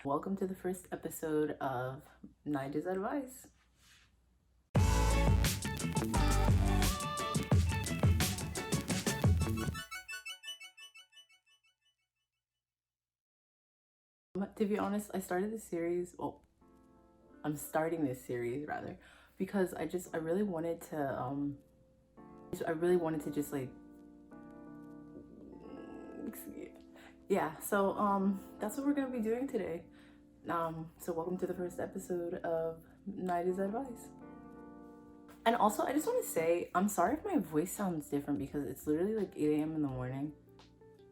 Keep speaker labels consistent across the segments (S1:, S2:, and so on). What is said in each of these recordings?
S1: Welcome to the first episode of Naija's Advice. To be honest, I'm starting this series rather, because I really wanted to just like, yeah, so that's what we're gonna be doing today. So welcome to the first episode of Naija's Advice. And also, I just want to say, I'm sorry if my voice sounds different because it's literally like 8 a.m. in the morning,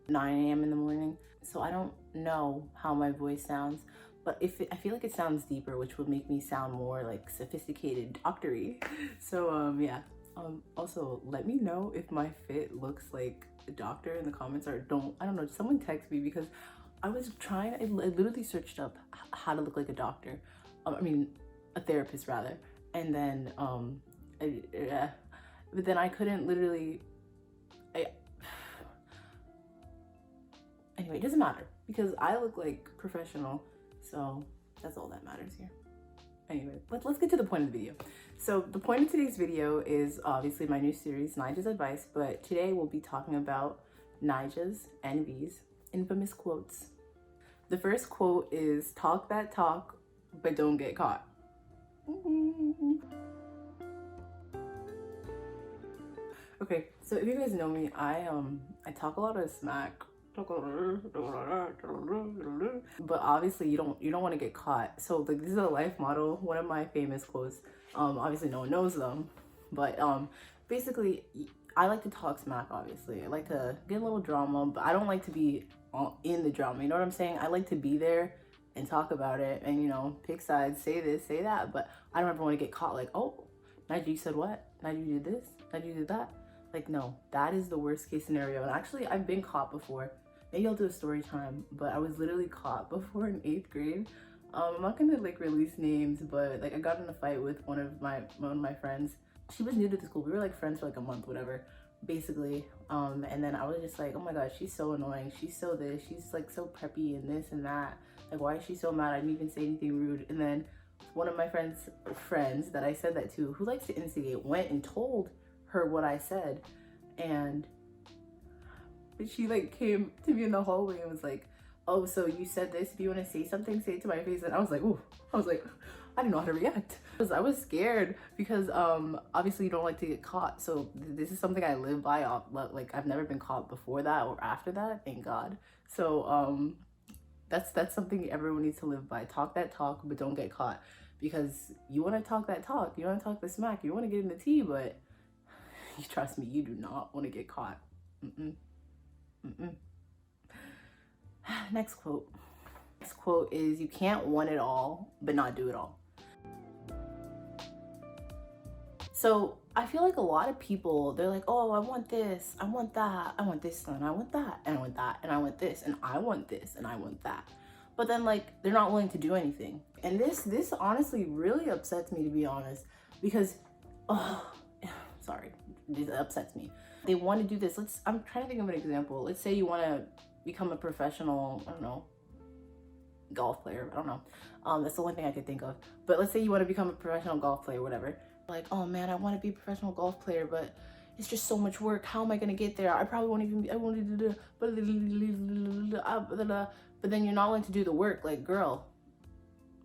S1: 9 a.m. in the morning. So I don't know how my voice sounds, but I feel like it sounds deeper, which would make me sound more like sophisticated, doctory. So yeah. Also, let me know if my fit looks like a doctor in the comments, or I don't know, someone text me, because I was trying, I literally searched up how to look like a doctor. A therapist rather. And then, but then I couldn't literally, anyway, it doesn't matter because I look like professional. So that's all that matters here. Anyway, let's get to the point of the video. So the point of today's video is obviously my new series, Naija's Advice, but today we'll be talking about Naija's and V's infamous quotes. The first quote is, "Talk that talk, but don't get caught." Okay, so if you guys know me, I talk a lot of smack, but obviously you don't want to get caught. So like, this is a life motto, one of my famous quotes. Obviously no one knows them, but basically I like to talk smack. Obviously I like to get a little drama, but I don't like to be in the drama, you know what I'm saying? I like to be there and talk about it and, you know, pick sides, say this, say that, but I don't ever want to get caught like, "Oh, Naija, you said what? Naija, you did this? Naija, you did that?" Like, no, that is the worst case scenario. And actually, I've been caught before. Maybe I'll do a story time, but I was literally caught before in 8th grade. I'm not gonna like release names, but like I got in a fight with one of my friends. She was new to the school. We were like friends for like a month, whatever, basically. And then I was just like, "Oh my god, she's so annoying. She's so this. She's like so preppy and this and that. Like, why is she so mad? I didn't even say anything rude." And then one of my friends that I said that to, who likes to instigate, went and told her what I said, and she like came to me in the hallway and was like, "Oh, so you said this, if you want to say something, say it to my face." And I was like, ooh, I didn't know how to react. I was scared because obviously you don't like to get caught. So this is something I live by. Like, I've never been caught before that or after that, thank God. So that's something everyone needs to live by. Talk that talk, but don't get caught, because you want to talk that talk, you want to talk the smack, you want to get in the tea, but you trust me, you do not want to get caught. Next quote. Next quote is, "You can't want it all, but not do it all." So I feel like a lot of people, they're like, "Oh, I want this, I want that, I want this, and I want that, and I want that, and I want this, and I want this, and I want that." But then like, they're not willing to do anything. And this honestly really upsets me, to be honest, because, oh, sorry, this upsets me. They want to do this. I'm trying to think of an example. Let's say you want to become a professional, I don't know, golf player. I don't know. That's the only thing I could think of. But let's say you want to become a professional golf player, whatever. Like, "Oh man, I want to be a professional golf player, but it's just so much work. How am I going to get there? I probably won't even be, I won't do but then you're not willing to do the work." Like, girl.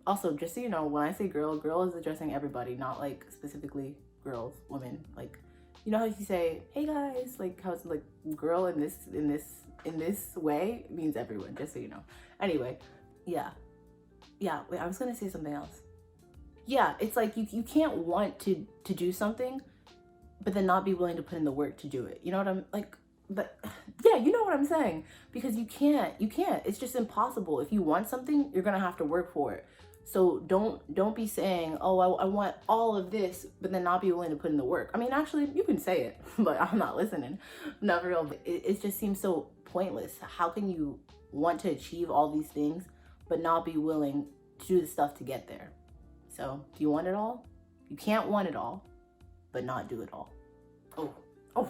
S1: Also, just so you know, when I say girl is addressing everybody, not like specifically girls, women. Like, you know how you say, "Hey guys," like how it's like girl in this way means everyone, just so you know. Anyway, yeah, wait, I was gonna say something else. Yeah, it's like you can't want to do something, but then not be willing to put in the work to do it. You know what I'm like? But yeah, you know what I'm saying, because you can't, it's just impossible. If you want something, you're gonna have to work for it. So don't be saying, "Oh, I want all of this," but then not be willing to put in the work. I mean, actually, you can say it, but I'm not listening. Not real. It just seems so pointless. How can you want to achieve all these things, but not be willing to do the stuff to get there? So, do you want it all? You can't want it all, but not do it all. Oh.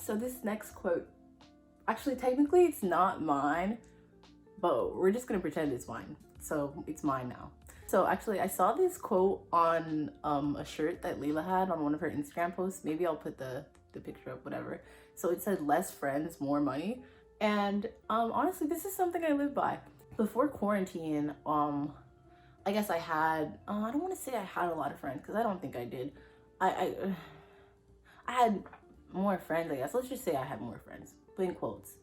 S1: So this next quote, actually technically it's not mine, but we're just gonna pretend it's mine. So it's mine now. So actually I saw this quote on a shirt that Layla had on one of her Instagram posts. Maybe I'll put the picture up, whatever. So it said less friends, more money. And honestly, this is something I live by. Before quarantine, I guess I had, I don't want to say I had a lot of friends because I don't think I did. I had more friends, I guess. Let's just say I had more friends, put in quotes.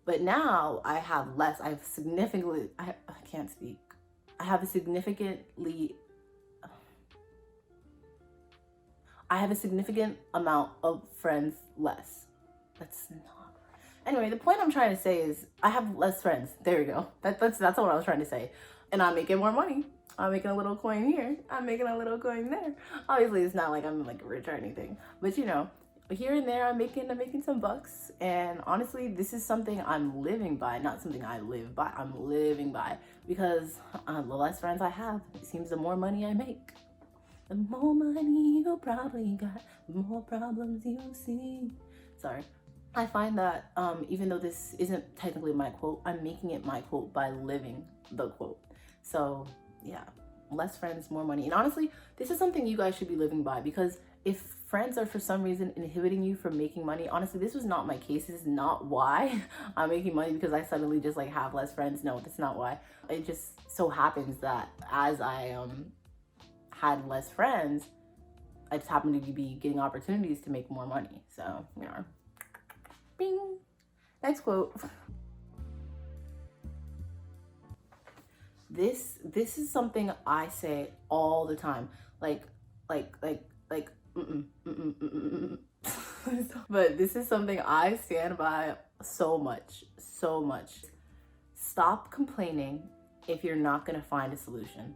S1: But now I have less. I have significantly, I can't speak. I have a significant amount of friends less. That's not. Anyway, the point I'm trying to say is I have less friends. There we go. That's what I was trying to say. And I'm making more money. I'm making a little coin here. I'm making a little coin there. Obviously, it's not like I'm like rich or anything, but you know, here and there, I'm making some bucks. And honestly, this is something I'm living by, not something I live by. I'm living by because the less friends I have, it seems the more money I make. The more money you probably got, the more problems you see. Sorry. I find that even though this isn't technically my quote, I'm making it my quote by living the quote. So yeah, less friends, more money. And honestly, this is something you guys should be living by, because if friends are for some reason inhibiting you from making money, honestly, this was not my case. This is not why I'm making money, because I suddenly just like have less friends. No, that's not why. It just so happens that as I had less friends, I just happened to be getting opportunities to make more money. So, you know. Bing. Next quote. This is something I say all the time. Like. But this is something I stand by so much. Stop complaining if you're not gonna find a solution.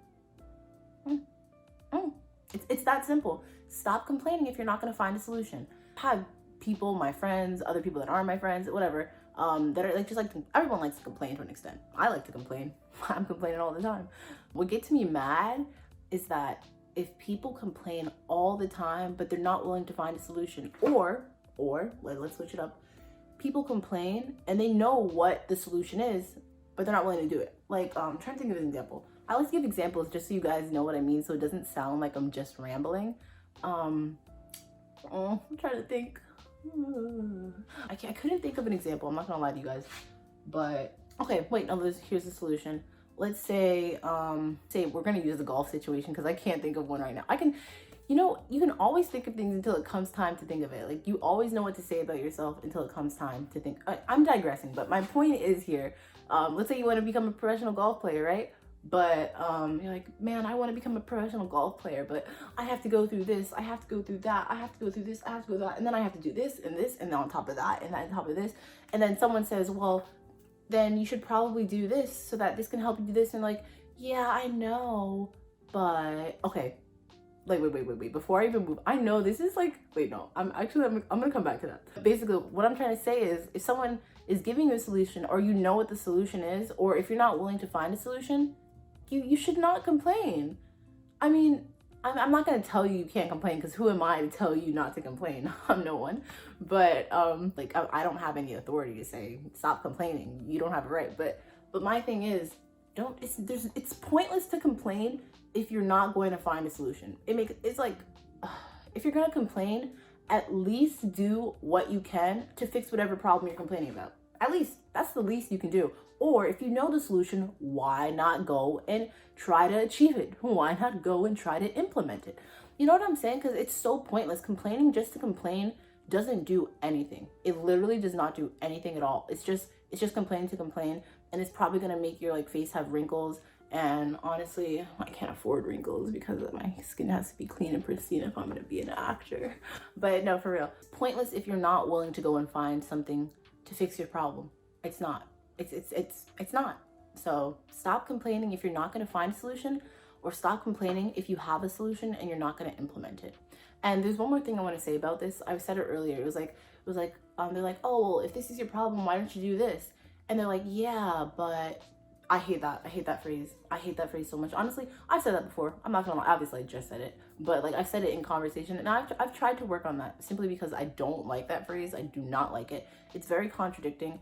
S1: It's that simple. Stop complaining if you're not gonna find a solution. I've had people, my friends, other people that aren't my friends, whatever, that are like, just like, everyone likes to complain to an extent. I like to complain. I'm complaining all the time. What gets me mad is that if people complain all the time, but they're not willing to find a solution, or let's switch it up. People complain and they know what the solution is, but they're not willing to do it. Like, I'm trying to think of an example. I like to give examples just so you guys know what I mean, so it doesn't sound like I'm just rambling. I'm trying to think. I couldn't think of an example. I'm not gonna lie to you guys, but okay, wait, no, here's the solution. Let's say we're gonna use the golf situation because I can't think of one right now. You can always think of things until it comes time to think of it. Like, you always know what to say about yourself until it comes time to think. I'm digressing, but my point is here. Let's say you want to become a professional golf player, right? But you're like, man, I want to become a professional golf player, but I have to go through this, I have to go through that, I have to go through this, I have to go through that, and then I have to do this, and then on top of that, and then on top of this, and then someone says, well, then you should probably do this so that this can help you do this, and like, yeah, I know, but okay, like, wait, before I even move, I know this is like, wait, no, I'm gonna come back to that. Basically, what I'm trying to say is, if someone is giving you a solution, or you know what the solution is, or if you're not willing to find a solution, you should not complain. I mean, I'm not gonna tell you can't complain, because who am I to tell you not to complain? I'm no one. But like, I don't have any authority to say stop complaining. You don't have a right. But my thing is, it's pointless to complain if you're not going to find a solution. It's like, if you're gonna complain, at least do what you can to fix whatever problem you're complaining about. At least that's the least you can do. Or if you know the solution, why not go and try to achieve it? Why not go and try to implement it? You know what I'm saying? Because it's so pointless. Complaining just to complain doesn't do anything. It literally does not do anything at all. It's just complaining to complain, and it's probably gonna make your like face have wrinkles. And honestly, I can't afford wrinkles because my skin has to be clean and pristine if I'm gonna be an actor. But no, for real, it's pointless if you're not willing to go and find something to fix your problem. It's not. It's not. So stop complaining if you're not going to find a solution, or stop complaining if you have a solution and you're not going to implement it. And there's one more thing I want to say about this. I said it earlier. It was like they're like, oh, well, if this is your problem, why don't you do this? And they're like, yeah, but I hate that. I hate that phrase. I hate that phrase so much. Honestly, I've said that before. I'm not gonna lie. Obviously, I just said it. But like I said it in conversation, and I've tried to work on that simply because I don't like that phrase. I do not like it. It's very contradicting.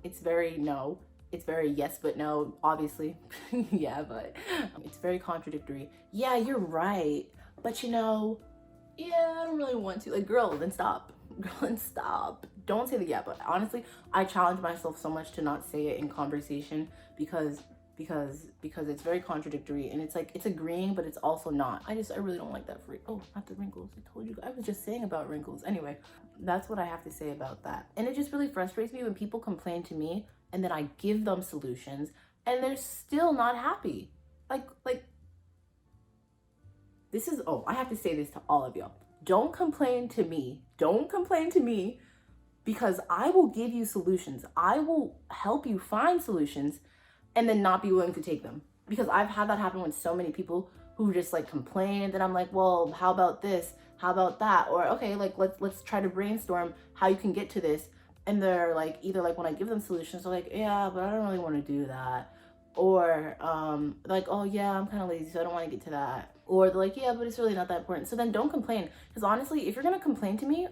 S1: It's very no. It's very yes but no, obviously. Yeah, but it's very contradictory. Yeah, you're right. But yeah, I don't really want to. Like, girl, then stop. Girl, then stop. Don't say the yeah, but honestly, I challenge myself so much to not say it in conversation because it's very contradictory, and it's like it's agreeing, but it's also not. I really don't like that phrase. Oh, not the wrinkles. I told you. I was just saying about wrinkles. Anyway, that's what I have to say about that. And it just really frustrates me when people complain to me and then I give them solutions and they're still not happy. Like this is, oh, I have to say this to all of y'all. Don't complain to me. Don't complain to me, because I will give you solutions. I will help you find solutions and then not be willing to take them. Because I've had that happen with so many people who just like complain, and then I'm like, well, how about this? How about that? Or okay, like let's try to brainstorm how you can get to this. And they're like, either like when I give them solutions, they're like, yeah, but I don't really want to do that. Or like, oh yeah, I'm kind of lazy, so I don't want to get to that. Or they're like, yeah, but it's really not that important. So then don't complain. Because honestly, if you're gonna complain to me,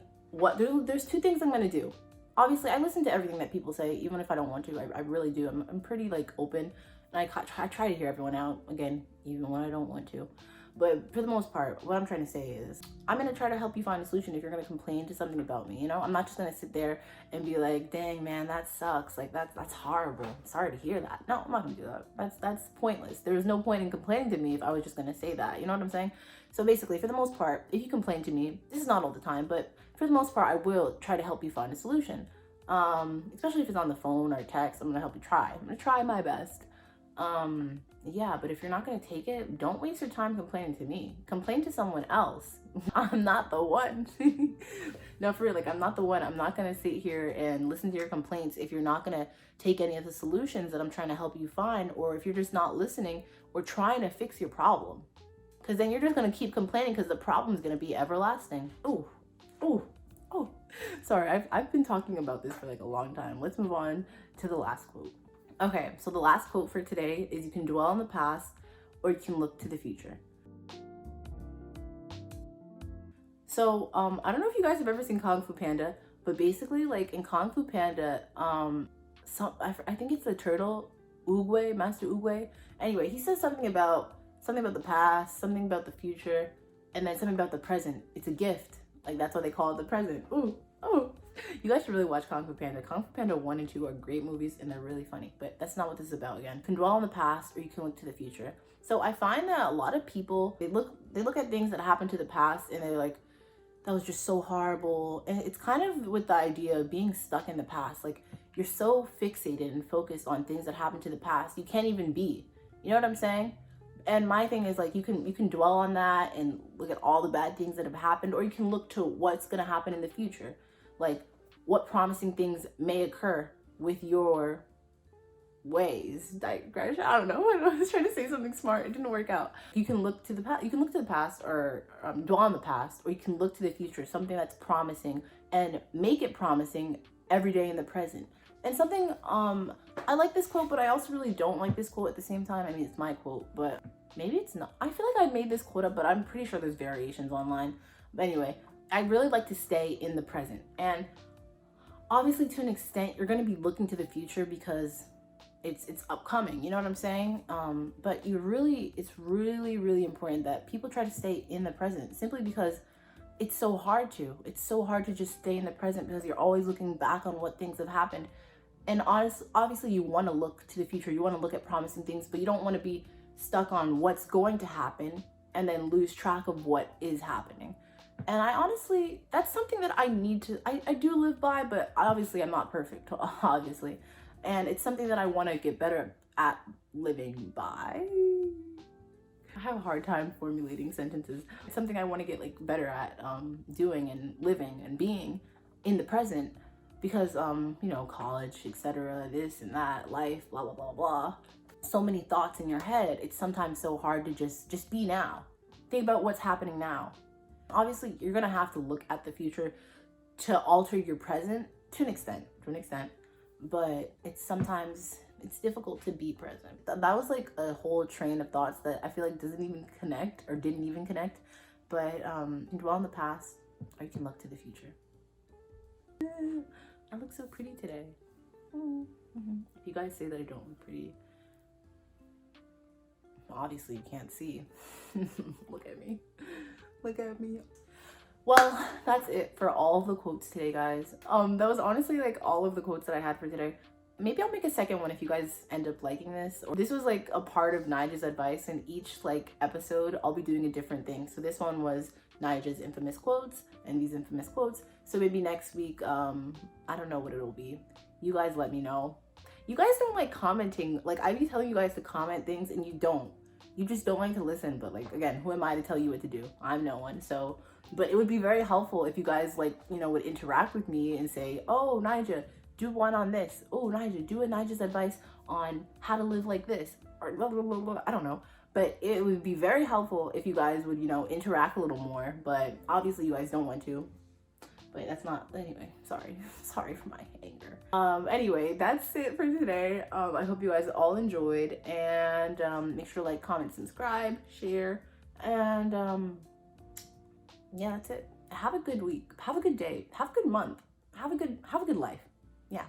S1: there's two things I'm gonna do. Obviously, I listen to everything that people say, even if I don't want to. I really do. I'm pretty like open, and I try to hear everyone out, again, even when I don't want to. But for the most part, what I'm trying to say is I'm going to try to help you find a solution if you're going to complain to something about me. I'm not just going to sit there and be like, dang, man, that sucks. Like, that's horrible. I'm sorry to hear that. No, I'm not going to do that. That's pointless. There's no point in complaining to me if I was just going to say that. You know what I'm saying? So basically, for the most part, if you complain to me, this is not all the time, but for the most part, I will try to help you find a solution. Especially if it's on the phone or text, I'm going to help you try. I'm going to try my best. Yeah, but if you're not going to take it, don't waste your time complaining to me. Complain to someone else. I'm not the one. No, for real, like, I'm not the one. I'm not going to sit here and listen to your complaints if you're not going to take any of the solutions that I'm trying to help you find, or if you're just not listening or trying to fix your problem. Because then you're just going to keep complaining because the problem's going to be everlasting. Oh. Sorry, I've been talking about this for like a long time. Let's move on to the last quote. Okay, so the last quote for today is, you can dwell on the past or you can look to the future. So, I don't know if you guys have ever seen Kung Fu Panda, but basically, like, in Kung Fu Panda, I think it's the turtle, Oogway, Master Oogway. Anyway, he says something about the past, something about the future, and then something about the present. It's a gift. Like, that's why they call it the present. Ooh. You guys should really watch Kung Fu Panda. Kung Fu Panda 1 and 2 are great movies, and they're really funny, but that's not what this is about. Again, you can dwell on the past or you can look to the future. So I find that a lot of people, they look at things that happened to the past and they're like, that was just so horrible. And it's kind of with the idea of being stuck in the past. Like, you're so fixated and focused on things that happened to the past, you can't even be. You know what I'm saying? And my thing is, like, you can dwell on that and look at all the bad things that have happened, or you can look to what's going to happen in the future. Like, what promising things may occur with your ways. Digression. I don't know. I was trying to say something smart. It didn't work out. You can look to the past. You can look to the past, or dwell on the past, or you can look to the future. Something that's promising, and make it promising every day in the present. And something, I like this quote, but I also really don't like this quote at the same time. I mean, it's my quote, but maybe it's not. I feel like I made this quote up, but I'm pretty sure there's variations online. But anyway, I really like to stay in the present. And obviously, to an extent, you're going to be looking to the future because it's upcoming. You know what I'm saying? But it's really important that people try to stay in the present, simply because it's so hard to. It's so hard to just stay in the present because you're always looking back on what things have happened. And obviously, you want to look to the future. You want to look at promising things, but you don't want to be stuck on what's going to happen and then lose track of what is happening. And I honestly, that's something that I need to, I do live by, but obviously I'm not perfect, obviously. And it's something that I want to get better at living by. I have a hard time formulating sentences. It's something I want to get like better at doing and living and being in the present, because college, etc., this and that, life, blah blah blah blah. So many thoughts in your head. It's sometimes so hard to just be now. Think about what's happening now. Obviously, you're gonna have to look at the future to alter your present to an extent, but it's sometimes It's difficult to be present. That was like a whole train of thoughts that I feel like doesn't even connect or didn't even connect. But you can dwell in the past or you can look to the future. I look so pretty today. If you guys say that I don't look pretty, obviously you can't see. Look at me. Look at me. Well, that's it for all of the quotes today, guys. That was honestly like all of the quotes that I had for today. Maybe I'll make a second one if you guys end up liking this. Or this was like a part of Naija's advice, and each like episode I'll be doing a different thing. So this one was Naija's infamous quotes and these infamous quotes. So maybe next week, I don't know what it'll be. You guys let me know. You guys don't like commenting. Like, I be telling you guys to comment things and you don't. You just don't like to listen. But like, again, who am I to tell you what to do? I'm no one. So, but it would be very helpful if you guys like, you know, would interact with me and say, oh, Naija, do one on this. Oh, Naija, do a Naija's advice on how to live like this. Or blah, blah, blah, blah. I don't know. But it would be very helpful if you guys would, you know, interact a little more. But obviously you guys don't want to. But that's not, anyway, sorry for my anger. Anyway, that's it for today. I hope you guys all enjoyed, and make sure to like, comment, subscribe, share, and yeah, that's it. Have a good week, have a good day, have a good month, have a good life. Yeah.